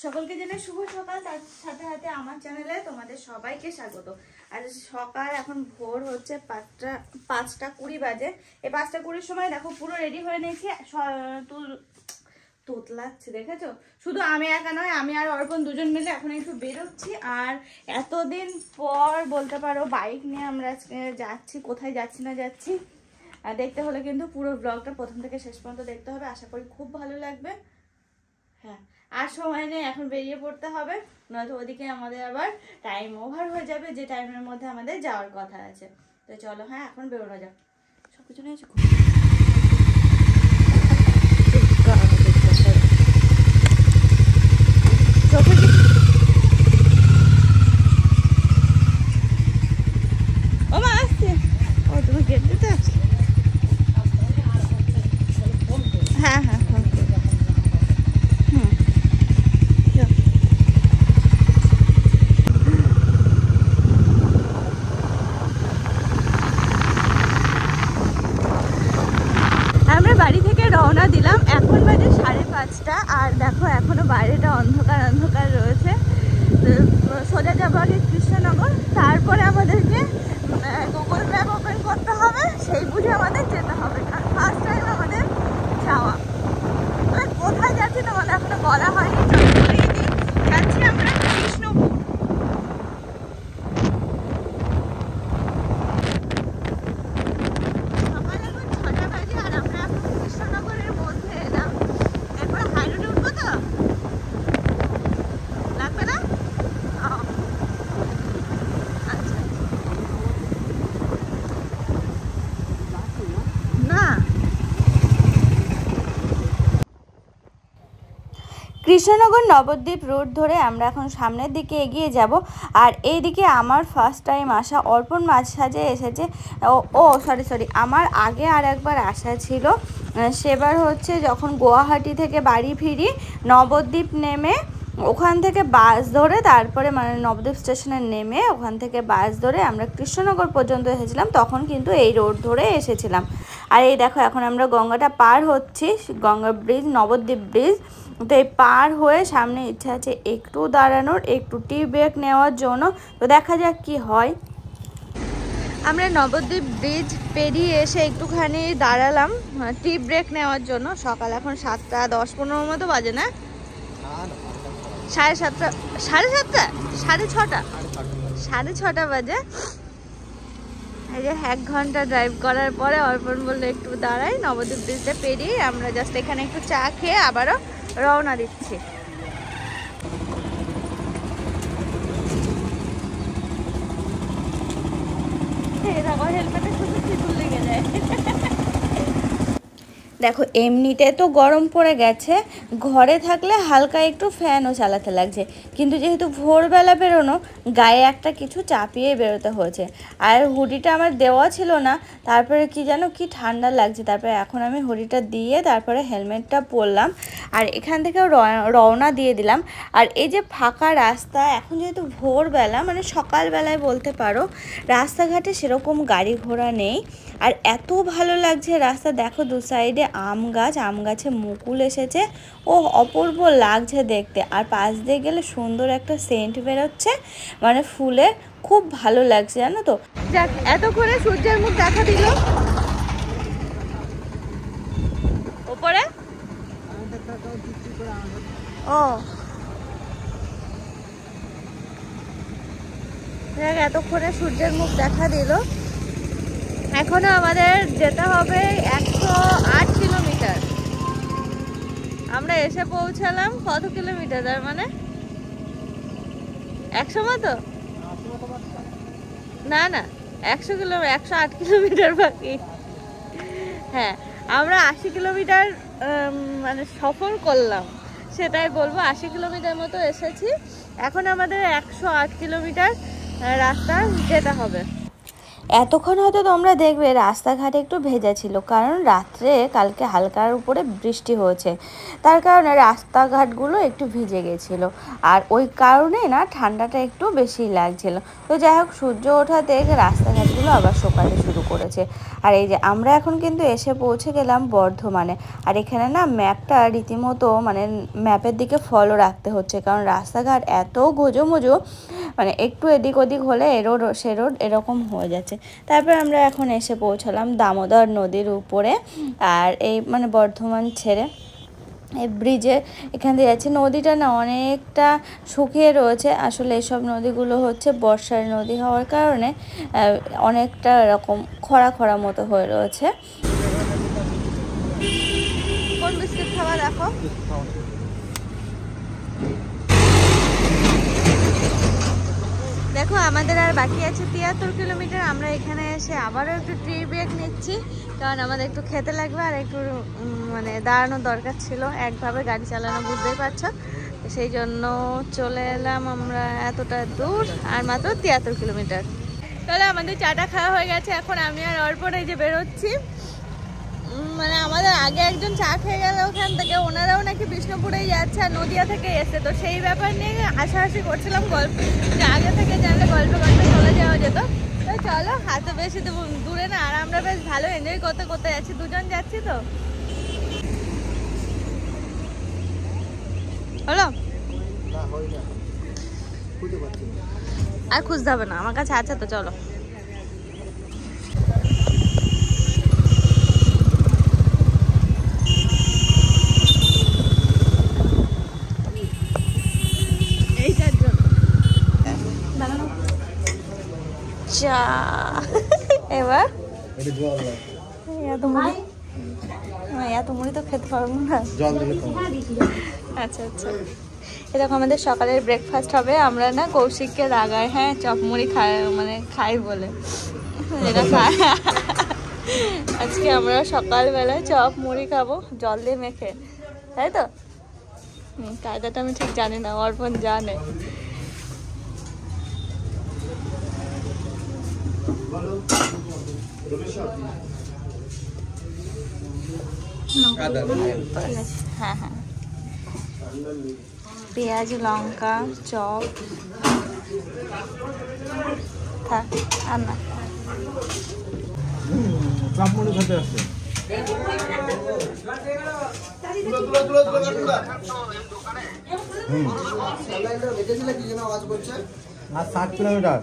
সকলকে জানাই শুভ সকাল, তার সাথে সাথে আমার চ্যানেলে তোমাদের সবাইকে স্বাগত। আর সকাল এখন ভোর হচ্ছে 5:20 বাজে। এই 5:20 সময় দেখো পুরো রেডি হয়ে নিয়েছি। তোতলাচ্ছে দেখেছো? শুধু আমি একা নয়, আমি আর অর্পণ দুজন মিলে এখন একটু বেরোচ্ছি। আর এতদিন পর বলতে পারো বাইক নিয়ে আমরা যাচ্ছি। কোথায় যাচ্ছি না যাচ্ছি দেখতে হলে কিন্তু পুরো ব্লগটা প্রথম থেকে শেষ পর্যন্ত দেখতে হবে। আশা করি খুব ভালো লাগবে। হ্যাঁ, আর সময় নেই, এখন বেরিয়ে পড়তে হবে, নয়তো ওদিকে আমাদের আবার টাইম ওভার হয়ে যাবে, যে টাইমের মধ্যে আমাদের যাওয়ার কথা আছে। তো চলো, হ্যাঁ এখন বেরোনো যাক। সব কিছু নিয়েছি ও মা আসছে। ও তুমি গেট দিতে আসছো? হ্যাঁ হ্যাঁ হ্যাঁ বাড়ি থেকে রওনা দিলাম। এখন বাজে 5:30। আর দেখো এখনো বাইরেটা অন্ধকার অন্ধকার রয়েছে। সোজা যাবো আগে কৃষ্ণনগর, তারপরে আমাদেরকে গুগল ম্যাপ ওপেন করতে হবে, সেই বুঝে আমাদের যেতে হবে। কারণ ফার্স্ট টাইম আমাদের যাওয়া। কোথায় যাচ্ছি তোমাদের এখনো বলা হয়নি, যাচ্ছি আমরা কৃষ্ণপুর। কৃষ্ণনগর নবদ্বীপ রোড ধরে আমরা এখন সামনের দিকে এগিয়ে যাব। আর এইদিকে আমার ফার্স্ট টাইম আসা, অর্পণ মাঝে সাঝে এসেছে। সরি আমার আগে আর একবার আসা ছিল। সেবার হচ্ছে যখন গুয়াহাটি থেকে বাড়ি ফিরি, নবদ্বীপ নেমে ওখান থেকে বাস ধরে, তারপরে মানে নবদ্বীপ স্টেশনে নেমে ওখান থেকে বাস ধরে আমরা কৃষ্ণনগর পর্যন্ত এসেছিলাম। তখন কিন্তু এই রোড ধরে এসেছিলাম। আর এই দেখো এখন আমরা গঙ্গাটা পার হচ্ছি, গঙ্গা ব্রিজ, নবদ্বীপ ব্রিজ। তো এই পার হয়ে সামনে ইচ্ছা আছে একটু দাঁড়ানোর, একটু টি ব্রেক নেওয়ার জন্য। তো দেখা যাক কি হয়। আমরা নবদ্বীপ ব্রিজ পেরিয়ে এসে একটুখানি দাঁড়ালাম টি ব্রেক নেওয়ার জন্য। সকাল এখন 7:10-15 মতো বাজে, না 7:30, 7:30, 6:30, 6:30 বাজে। এই যে 1 ঘন্টা ড্রাইভ করার পরে অর্পণ বললো একটু দাঁড়াই। নবদ্বীপ ব্রিজটা পেরিয়ে আমরা জাস্ট এখানে একটু চা খেয়ে আবারও রওনা দিচ্ছি। হেলমেটে শুধু সিঁদুর লেগে যায়। দেখো এমনিতে তো গরম পড়ে গেছে, ঘরে থাকলে হালকা একটু ফ্যানও চালাতে লাগছে, কিন্তু যেহেতু ভোরবেলা বেরোনো, গায়ে একটা কিছু চাপিয়ে বেরোতে হয়েছে। আর হুডিটা আমার দেওয়া ছিল না, তারপরে কি যেন কি ঠান্ডা লাগছে। তারপরে এখন আমি হুডিটা দিয়ে তারপরে হেলমেটটা পরলাম, আর এখান থেকেও রওনা দিয়ে দিলাম। আর এই যে ফাঁকা রাস্তা, এখন যেহেতু ভোরবেলা মানে সকালবেলায় বলতে পারো, রাস্তাঘাটে সেরকম গাড়ি ঘোড়া নেই। আর এত ভালো লাগছে রাস্তা, দেখো দু সাইডে আম গাছ, আম গাছে মুকুল এসেছে, ও অপূর্ব লাগছে দেখতে। আর পাশ দিয়ে গেলে সুন্দর একটা সেন্ট বেরোচ্ছে, মানে ফুলের, খুব ভালো লাগছে জানো তো। যাক, এতক্ষণে সূর্যের মুখ দেখা দিল ওপরে। এতক্ষণে সূর্যের মুখ দেখা দিল। এখনো আমাদের যেতে হবে 108 কিলোমিটার। আমরা এসে পৌঁছালাম কত কিলোমিটার, তার মানে 100 মতো, না 100 কিলোমিটার, 108 কিলোমিটার বাকি। হ্যাঁ, আমরা 80 কিলোমিটার মানে সফর করলাম, সেটাই বলবো। 80 কিলোমিটার মতো এসেছি। এখন আমাদের 108 কিলোমিটার রাস্তা যেতে হবে। এতক্ষণ হয়তো তোমরা দেখবে রাস্তাঘাটে একটু ভেজা ছিল, কারণ রাত্রে কালকে হালকার উপরে বৃষ্টি হয়েছে, তার কারণে রাস্তাঘাটগুলো একটু ভিজে গেছিলো, আর ওই কারণে না ঠান্ডাটা একটু বেশি লাগছিল। তো যাই হোক, সূর্য ওঠাতে রাস্তাঘাটগুলো আবার শুকাতে শুরু করেছে। আর এই যে আমরা এখন কিন্তু এসে পৌঁছে গেলাম বর্ধমানে। আর এখানে না ম্যাপটা রীতিমতো মানে ম্যাপের দিকে ফলো রাখতে হচ্ছে, কারণ রাস্তাঘাট এত গোজোমোজো, মানে একটু এদিক ওদিক হলে এরোড সে রোড এরকম হয়ে যাচ্ছে। তারপর আমরা এখন এসে পৌঁছালাম দামোদর নদীর উপরে। আর এই মানে বর্ধমান ছেড়ে এই ব্রিজে এখান দিয়ে যাচ্ছে। নদীটা না অনেকটা শুকিয়ে রয়েছে, আসলে এসব নদীগুলো হচ্ছে বর্ষার নদী হওয়ার কারণে অনেকটা এরকম খরা খরা মতো হয়ে রয়েছে। কোন বিস্কিট খাওয়া দেখো, দেখো আমাদের আর বাকি আছে 73 কিলোমিটার। আমরা এখানে এসে আবারও একটু ট্রি ব্রেক নিচ্ছি, কারণ আমাদের একটু খেতে লাগবে আর একটু মানে দাঁড়ানোর দরকার ছিল, একভাবে গাড়ি চালানো বুঝতেই পারছো। সেই জন্য চলে এলাম আমরা এতটা দূর, আর মাত্র 73 কিলোমিটার। তাহলে আমাদের চাটা খাওয়া হয়ে গেছে, এখন আমি আর অর্পণ এই যে বেরোচ্ছি। মানে আমাদের আগে একজন চা খেয়ে গেল ওখান থেকে, ওনারাও নাকি বিষ্ণুপুরেই যাচ্ছে আর নদিয়া থেকে এসে, তো সেই ব্যাপার নিয়ে হাসাহাসি করছিলাম গল্প, যে আগে থেকে জানলে গল্পে গল্পে চলে যাওয়া যেত। তো চলো, হাতে বেশি দূরে না, আর আমরা বেশ ভালো এনজয় করতে করতে যাচ্ছি, দুজন যাচ্ছি তো। হলো আর খুঁজতে হবে না, আমার কাছে আছে তো, চলো। এবার এত মুড়ি তো খেতে পারবো না। আচ্ছা আচ্ছা, এরকম আমাদের সকালের ব্রেকফাস্ট হবে। আমরা না কৌশিককে রাগাই, হ্যাঁ চপ মুড়ি খাই বলে, এটা খাই। আজকে আমরা সকালবেলায় চপ মুড়ি খাবো জল দিয়ে মেখে, তাই তো? কায়দাটা আমি ঠিক জানি না, অর্পণ জানে। হ্যাঁ হ্যাঁ, পেঁয়াজ লঙ্কা চপ থাক, আর না চপ মুড়ি খেতে আসছে। আর 60 কিলোমিটার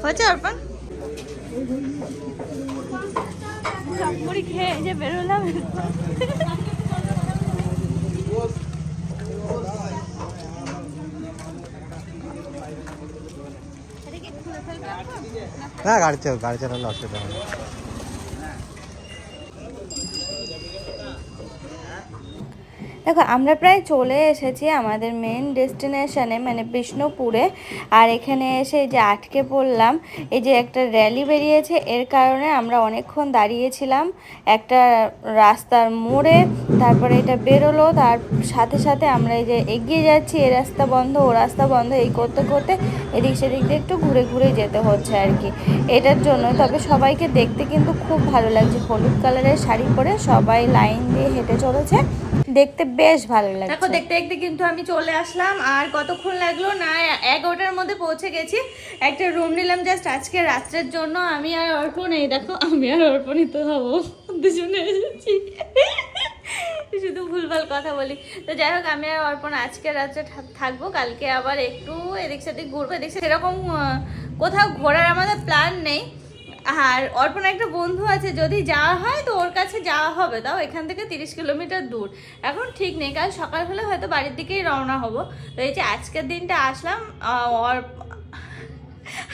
হচ্ছে অর্পণ। চপ মুড়ি খেয়ে যে বেরোলাম, হ্যাঁ গাড়ি চালালে অসুবিধা হবে। দেখো আমরা প্রায় চলে এসেছি আমাদের মেন ডেস্টিনেশনে, মানে বিষ্ণুপুরে। আর এখানে এসে যে আটকে পড়লাম, এই যে একটা র্যালি বেরিয়েছে, এর কারণে আমরা অনেকক্ষণ দাঁড়িয়েছিলাম একটা রাস্তার মোড়ে। তারপরে এটা বেরোলো, তার সাথে সাথে আমরা এই যে এগিয়ে যাচ্ছি, এ রাস্তা বন্ধ ও রাস্তা বন্ধ, এই করতে করতে এদিক সেদিক দিয়ে একটু ঘুরে ঘুরে যেতে হচ্ছে আর কি এটার জন্য। তবে সবাইকে দেখতে কিন্তু খুব ভালো লাগছে, হলুদ কালারের শাড়ি পরে সবাই লাইন দিয়ে হেঁটে চলেছে, দেখতে বেশ ভালো লাগছে। দেখো দেখতে দেখতে কিন্তু আমি চলে আসলাম, আর কতক্ষণ লাগলো না, 11টার মধ্যে পৌঁছে গেছি। একটা রুম নিলাম জাস্ট আজকে রাত্রের জন্য, আমি আর অর্পণ। এই দেখো আমি আর অর্পণই তো হবো, দুজনে এসেছি, শুধু ভুলভাল কথা বলি। তো যাই হোক, আমি আর অর্পণ আজকে রাত্রে থাকবো, কালকে আবার একটু এদিক সেদিক ঘুরবো। এদিক সেরকম কোথাও ঘোরার আমাদের প্ল্যান নেই। আর অর্পণ একটা বন্ধু আছে, যদি যাওয়া হয় তো ওর কাছে যাওয়া হবে, তাও এখান থেকে 30 কিলোমিটার দূর। এখন ঠিক নেই, কাল সকাল হলে হয়তো বাড়ির দিকেই রওনা হব। তো এই যে আজকের দিনটা আসলাম,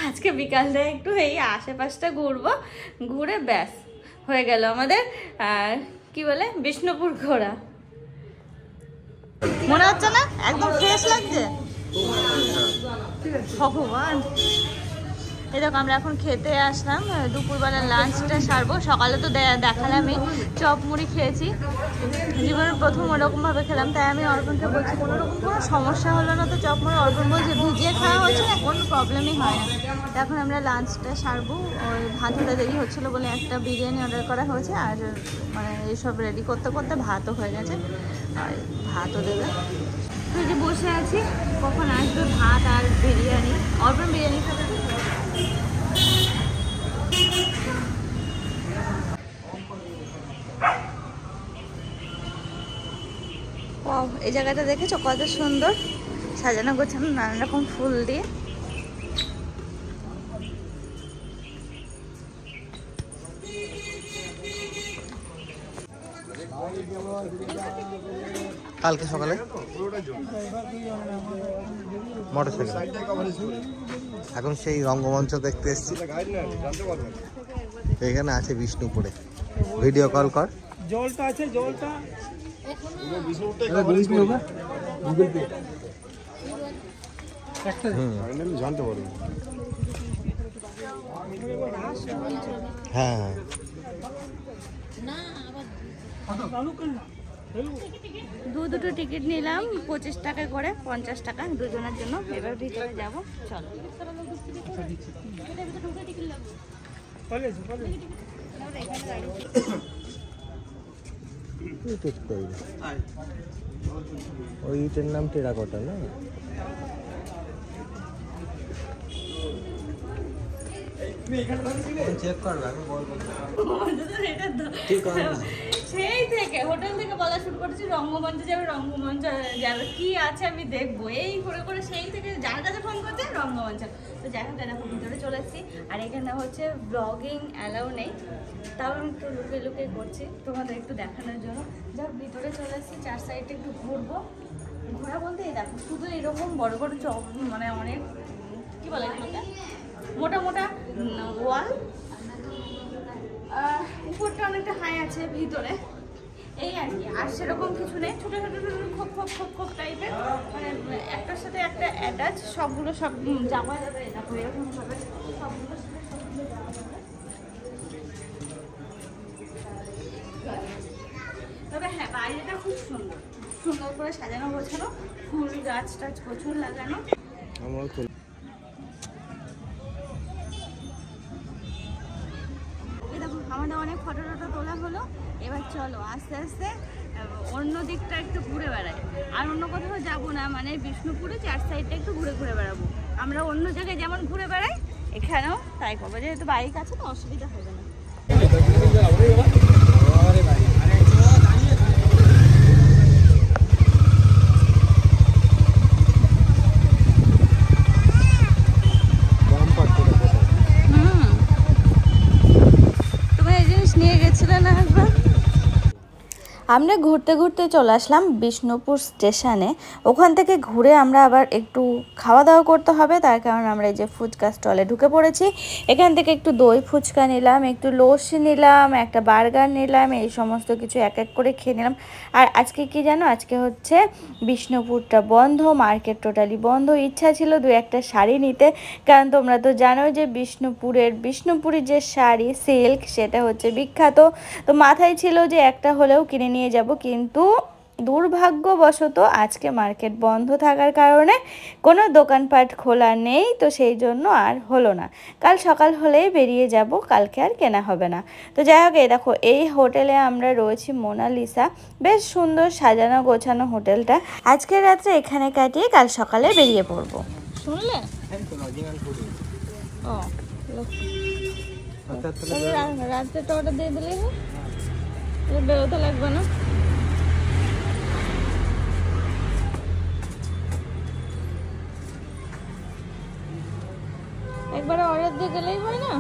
আজকে বিকালে একটু এই আশেপাশটা ঘুরবো, ঘুরে ব্যাস হয়ে গেল আমাদের কি বলে বিষ্ণুপুর ঘোরা। মনে হচ্ছে না একদম ফ্রেশ লাগছে? ভগবান, এই দেখো আমরা এখন খেতে আসলাম, দুপুরবেলা লাঞ্চটা সারবো। সকালে তো দেখালামই চপ মুড়ি খেয়েছি, জীবনের প্রথম ওরকমভাবে খেলাম। তাই আমি অর্পণকে বলছি কোনো রকম কোনো সমস্যা হলো না তো চপ মুড়ি? অর্পণ বলছে ভিজিয়ে খাওয়া হচ্ছে না, কোনো প্রবলেমই হয় না। এখন আমরা লাঞ্চটা সারবো। ওই ভাত হতে দেরি হচ্ছিলো বলে একটা বিরিয়ানি অর্ডার করা হয়েছে, আর মানে এইসব রেডি করতে করতে ভাতও হয়ে গেছে, আর ভাতও দেবে। তুই যে বসে আছি কখন আসবে ভাত আর বিরিয়ানি। অর্পণ বিরিয়ানি খাবে। এই জায়গাটা দেখেছো কত সুন্দর সাজানো গোছানো নানান রকম ফুল দিয়ে। কালকে সকালে মোটরসাইকেল, এখন সেই রঙ্গমঞ্চ দেখতে এসেছি। এখানে আছে বিষ্ণুপুরে, ভিডিও কল কর। জলটা আছে, জলটা জানতে পারবো। হ্যাঁ দুটো টিকিট নিলাম 25 টাকা করে, 50 টাকা দুজনের জন্য। এবার ভিতরে যাব, চলো। ওই ইটের নাম টেরাকোটা না? চেক করবে, আমি বলবো। সেই থেকে হোটেল থেকে বলা শুরু করেছি রঙ্গমঞ্চ যাবে, রঙ্গমঞ্চ যাবে, কি আছে আমি দেখবো, এই করে করে সেই থেকে যার কাছে ফোন করছে রঙ্গমঞ্চ। তো যাই হোক দেখো ভিতরে চলে এসেছি। আর এখানে হচ্ছে ব্লগিং অ্যালাউ নেই, তাও আমি একটু লুকিয়ে লুকিয়ে করছি তোমাদের একটু দেখানোর জন্য। যাক ভিতরে চলে এসেছি, চার সাইডে একটু ঘুরবো। ঘোরা বলতে এই দেখো শুধু এরকম বড় বড় চক, মানে অনেক কি বলে এগুলোকে, মোটা মোটা ওয়াল, উপরটা অনেকটা হাই আছে ভিতরে, এই আর কি। আর সেরকম কিছু নেই, ছোটো ছোটো ছোটো খোপ খোপ খোপ খোপ টাইপের, মানে একটার সাথে একটা অ্যাটাচ, সবগুলো সব যাওয়া যাবে। দেখো এরকম ভাবে সবগুলো তবে হ্যাঁ বাইরেটা খুব সুন্দর, সুন্দর করে সাজানো গোছানো, ফুল গাছ টাছ প্রচুর লাগানো। আমাদের অনেক ফটো টটো তোলা হলো, এবার চলো আস্তে আস্তে অন্য দিকটা একটু ঘুরে বেড়াই। আর অন্য কোথাও যাবো না, মানে বিষ্ণুপুরে চার সাইডটা একটু ঘুরে ঘুরে বেড়াবো। আমরা অন্য জায়গায় যেমন ঘুরে বেড়াই এখানেও তাই করবো, যেহেতু বাইক আছে তো অসুবিধা হবে না। আমরা ঘুরতে ঘুরতে চলে আসলাম বিষ্ণুপুর স্টেশনে। ওখান থেকে ঘুরে আমরা আবার একটু খাওয়া দাওয়া করতে হবে, তার কারণে আমরা এই যে ফুচকা স্টলে ঢুকে পড়েছি। এখান থেকে একটু দই ফুচকা নিলাম, একটু লস্যি নিলাম, একটা বার্গার নিলাম, এই সমস্ত কিছু এক এক করে খেয়ে নিলাম। আর আজকে কি জানো, আজকে হচ্ছে বিষ্ণুপুরটা বন্ধ, মার্কেট টোটালি বন্ধ। ইচ্ছা ছিল দু একটা শাড়ি নিতে, কারণ তোমরা তো জানো যে বিষ্ণুপুরের যে শাড়ি সিল্ক সেটা হচ্ছে বিখ্যাত। তো মাথায় ছিল যে একটা হলেও কিনে নিয়ে যাব, কিন্তু দুর্ভাগ্যবশত আজকে মার্কেট বন্ধ থাকার কারণে কোনো দোকানপাট খোলা নেই, তো সেই জন্য আর হলো না। কাল সকাল হলেই বেরিয়ে যাব, কালকে আর কেনা হবে না। তো যাই হোক, এই দেখো এই হোটেলে আমরা রয়েছি মোনালিসা, বেশ সুন্দর সাজানো গোছানো হোটেলটা। আজকের রাত্রে এখানে কাটিয়ে কাল সকালে বেরিয়ে পড়বো। শুনলে ও রাত্রে তো অর্ডার দিয়ে দিলেই বেরোতে লাগবে না। একবারে অর্ডার দিয়ে গেলেই হয় না।